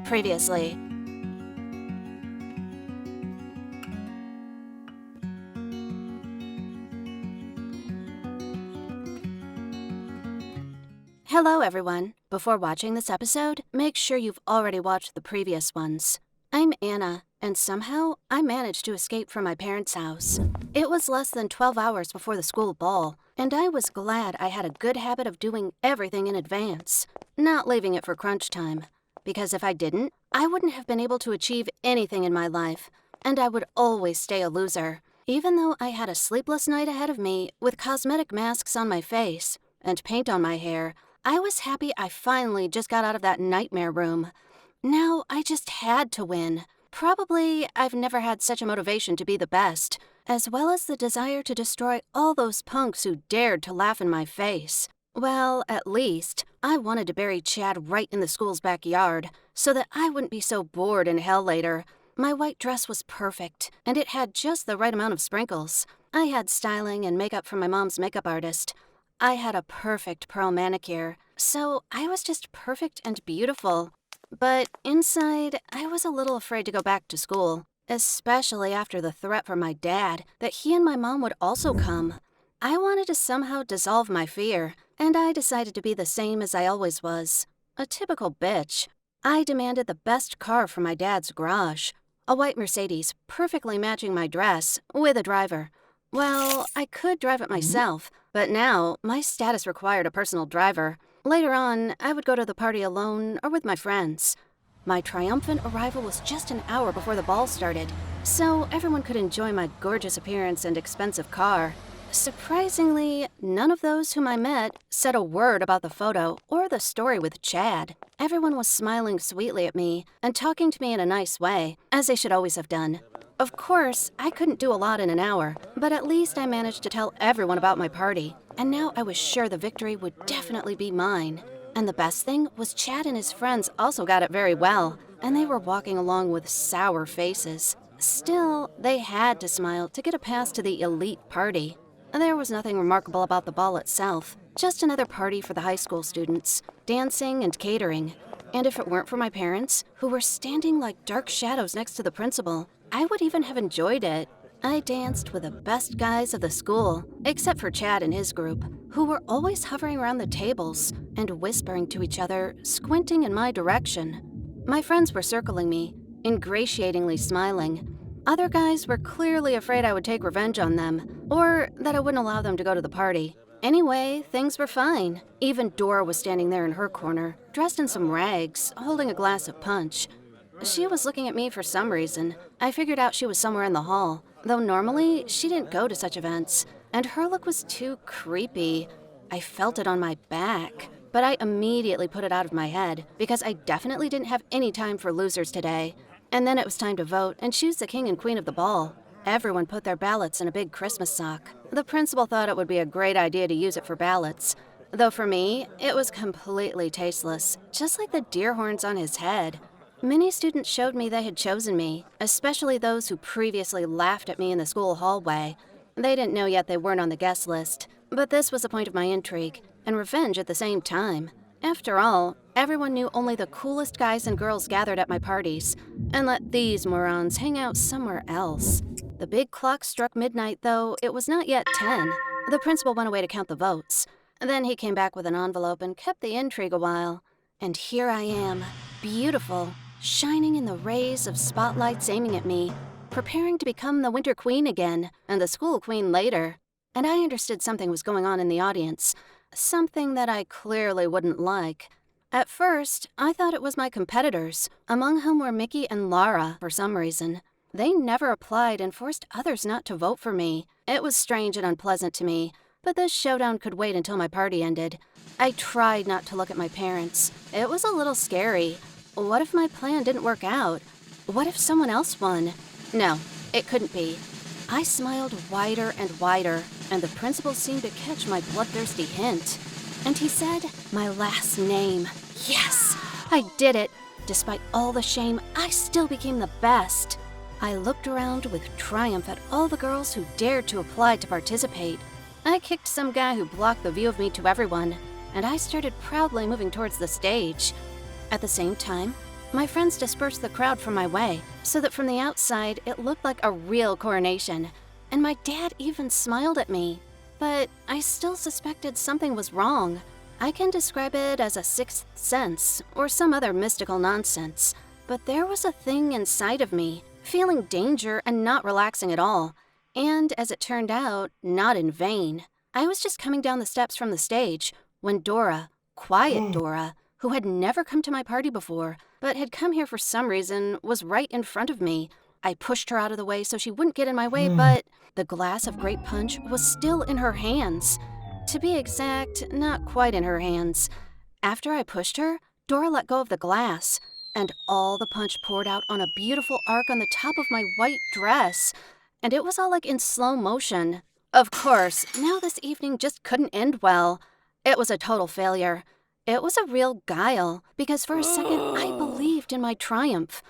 Previously. Hello everyone. Before watching this episode, make sure you've already watched the previous ones. I'm Anna, and somehow I managed to escape from my parents' house. It was less than 12 hours before the school ball, and I was glad I had a good habit of doing everything in advance, not leaving it for crunch time. Because if I didn't, I wouldn't have been able to achieve anything in my life, and I would always stay a loser. Even though I had a sleepless night ahead of me with cosmetic masks on my face and paint on my hair, I was happy I finally just got out of that nightmare room. Now I just had to win. Probably I've never had such a motivation to be the best, as well as the desire to destroy all those punks who dared to laugh in my face. Well, at least, I wanted to bury Chad right in the school's backyard, so that I wouldn't be so bored in hell later. My white dress was perfect, and it had just the right amount of sprinkles. I had styling and makeup from my mom's makeup artist. I had a perfect pearl manicure, so I was just perfect and beautiful. But inside, I was a little afraid to go back to school, especially after the threat from my dad that he and my mom would also come. I wanted to somehow dissolve my fear, and I decided to be the same as I always was. A typical bitch. I demanded the best car from my dad's garage. A white Mercedes, perfectly matching my dress, with a driver. Well, I could drive it myself, but now my status required a personal driver. Later on, I would go to the party alone or with my friends. My triumphant arrival was just an hour before the ball started, so everyone could enjoy my gorgeous appearance and expensive car. Surprisingly, none of those whom I met said a word about the photo or the story with Chad. Everyone was smiling sweetly at me and talking to me in a nice way, as they should always have done. Of course, I couldn't do a lot in an hour, but at least I managed to tell everyone about my party, and now I was sure the victory would definitely be mine. And the best thing was Chad and his friends also got it very well, and they were walking along with sour faces. Still, they had to smile to get a pass to the elite party. There was nothing remarkable about the ball itself, just another party for the high school students, dancing and catering. And if it weren't for my parents, who were standing like dark shadows next to the principal, I would even have enjoyed it. I danced with the best guys of the school, except for Chad and his group, who were always hovering around the tables and whispering to each other, squinting in my direction. My friends were circling me, ingratiatingly smiling. Other guys were clearly afraid I would take revenge on them, or that I wouldn't allow them to go to the party. Anyway, things were fine. Even Dora was standing there in her corner, dressed in some rags, holding a glass of punch. She was looking at me for some reason. I figured out she was somewhere in the hall, though normally she didn't go to such events, and her look was too creepy. I felt it on my back, but I immediately put it out of my head because I definitely didn't have any time for losers today. And then it was time to vote and choose the king and queen of the ball. Everyone put their ballots in a big Christmas sock. The principal thought it would be a great idea to use it for ballots, though for me, it was completely tasteless, just like the deer horns on his head. Many students showed me they had chosen me, especially those who previously laughed at me in the school hallway. They didn't know yet they weren't on the guest list, but this was a point of my intrigue, and revenge at the same time. After all, everyone knew only the coolest guys and girls gathered at my parties, and let these morons hang out somewhere else. The big clock struck midnight, though it was not yet 10. The principal went away to count the votes. Then he came back with an envelope and kept the intrigue a while. And here I am, beautiful, shining in the rays of spotlights aiming at me, preparing to become the Winter Queen again, and the School Queen later. And I understood something was going on in the audience, something that I clearly wouldn't like. At first, I thought it was my competitors, among whom were Mickey and Lara for some reason. They never applied and forced others not to vote for me. It was strange and unpleasant to me, but this showdown could wait until my party ended. I tried not to look at my parents. It was a little scary. What if my plan didn't work out? What if someone else won? No, it couldn't be. I smiled wider and wider, and the principal seemed to catch my bloodthirsty hint. And he said, my last name. Yes, I did it. Despite all the shame, I still became the best. I looked around with triumph at all the girls who dared to apply to participate. I kicked some guy who blocked the view of me to everyone, and I started proudly moving towards the stage. At the same time, My friends dispersed the crowd from my way so that from the outside it looked like a real coronation, and my dad even smiled at me. But I still suspected something was wrong. I can describe it as a sixth sense or some other mystical nonsense, but there was a thing inside of me, feeling danger and not relaxing at all. And as it turned out, not in vain. I was just coming down the steps from the stage when Dora, quiet Dora, who had never come to my party before, but had come here for some reason, was right in front of me. I pushed her out of the way so she wouldn't get in my way, but the glass of grape punch was still in her hands. To be exact, not quite in her hands. After I pushed her, Dora let go of the glass, and all the punch poured out on a beautiful arc on the top of my white dress. And it was all like in slow motion. Of course, now this evening just couldn't end well. It was a total failure. It was a real guile, because for a second I believed in my triumph.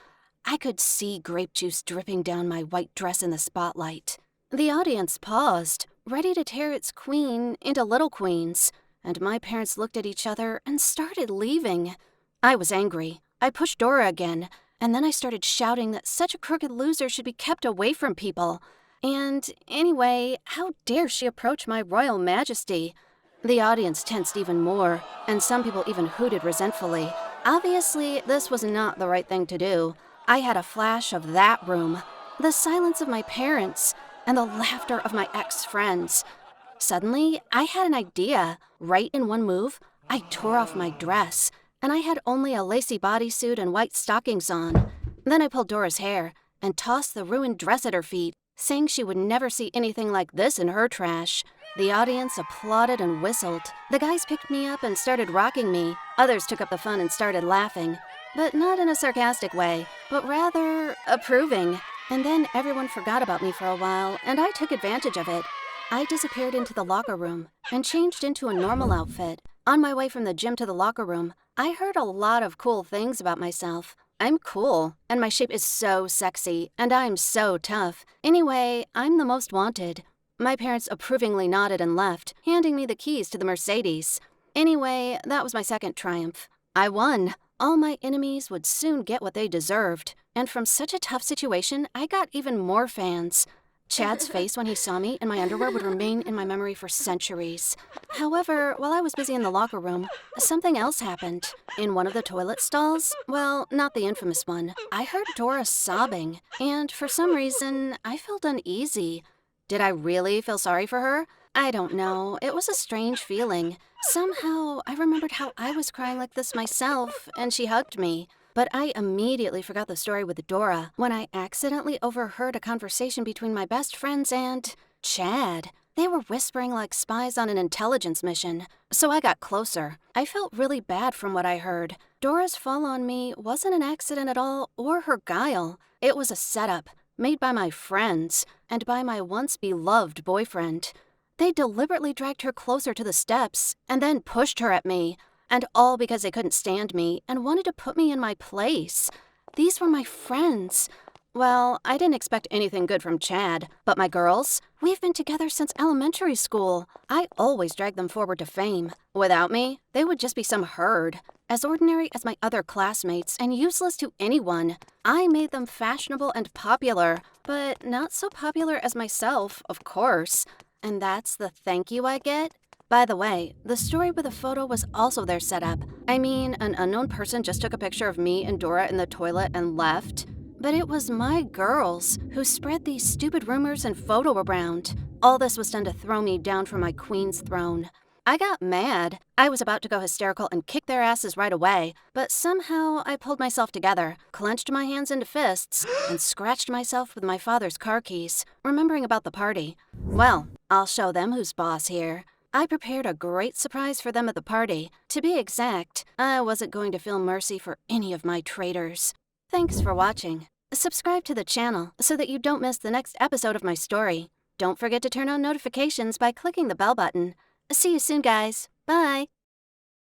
I could see grape juice dripping down my white dress in the spotlight. The audience paused, ready to tear its queen into little queens, and my parents looked at each other and started leaving. I was angry. I pushed Dora again, and then I started shouting that such a crooked loser should be kept away from people. And anyway, how dare she approach my royal majesty? The audience tensed even more, and some people even hooted resentfully. Obviously, this was not the right thing to do. I had a flash of that room, the silence of my parents, and the laughter of my ex-friends. Suddenly, I had an idea. Right in one move, I tore off my dress, and I had only a lacy bodysuit and white stockings on. Then I pulled Dora's hair and tossed the ruined dress at her feet, saying she would never see anything like this in her trash. The audience applauded and whistled. The guys picked me up and started rocking me. Others took up the fun and started laughing, but not in a sarcastic way, but rather approving. And then everyone forgot about me for a while, and I took advantage of it. I disappeared into the locker room and changed into a normal outfit. On my way from the gym to the locker room, I heard a lot of cool things about myself. I'm cool, and my shape is so sexy, and I'm so tough. Anyway, I'm the most wanted. My parents approvingly nodded and left, handing me the keys to the Mercedes. Anyway, that was my second triumph. I won. All my enemies would soon get what they deserved. And from such a tough situation, I got even more fans. Chad's face when he saw me in my underwear would remain in my memory for centuries. However, while I was busy in the locker room, something else happened. In one of the toilet stalls, well, not the infamous one, I heard Dora sobbing, and for some reason, I felt uneasy. Did I really feel sorry for her? I don't know. It was a strange feeling. Somehow, I remembered how I was crying like this myself, and she hugged me. But I immediately forgot the story with Dora when I accidentally overheard a conversation between my best friends and Chad. They were whispering like spies on an intelligence mission, so I got closer. I felt really bad from what I heard. Dora's fall on me wasn't an accident at all or her guile. It was a setup made by my friends and by my once beloved boyfriend. They deliberately dragged her closer to the steps and then pushed her at me. And all because they couldn't stand me and wanted to put me in my place. These were my friends. Well, I didn't expect anything good from Chad, but my girls, we've been together since elementary school. I always drag them forward to fame. Without me, they would just be some herd, as ordinary as my other classmates and useless to anyone. I made them fashionable and popular, but not so popular as myself, of course. And that's the thank you I get? By the way, the story with the photo was also their setup. I mean, an unknown person just took a picture of me and Dora in the toilet and left. But it was my girls who spread these stupid rumors and photo around. All this was done to throw me down from my queen's throne. I got mad. I was about to go hysterical and kick their asses right away, but somehow I pulled myself together, clenched my hands into fists, and scratched myself with my father's car keys, remembering about the party. Well, I'll show them who's boss here. I prepared a great surprise for them at the party. To be exact, I wasn't going to feel mercy for any of my traitors. Thanks for watching. Subscribe to the channel so that you don't miss the next episode of my story. Don't forget to turn on notifications by clicking the bell button. See you soon, guys. Bye.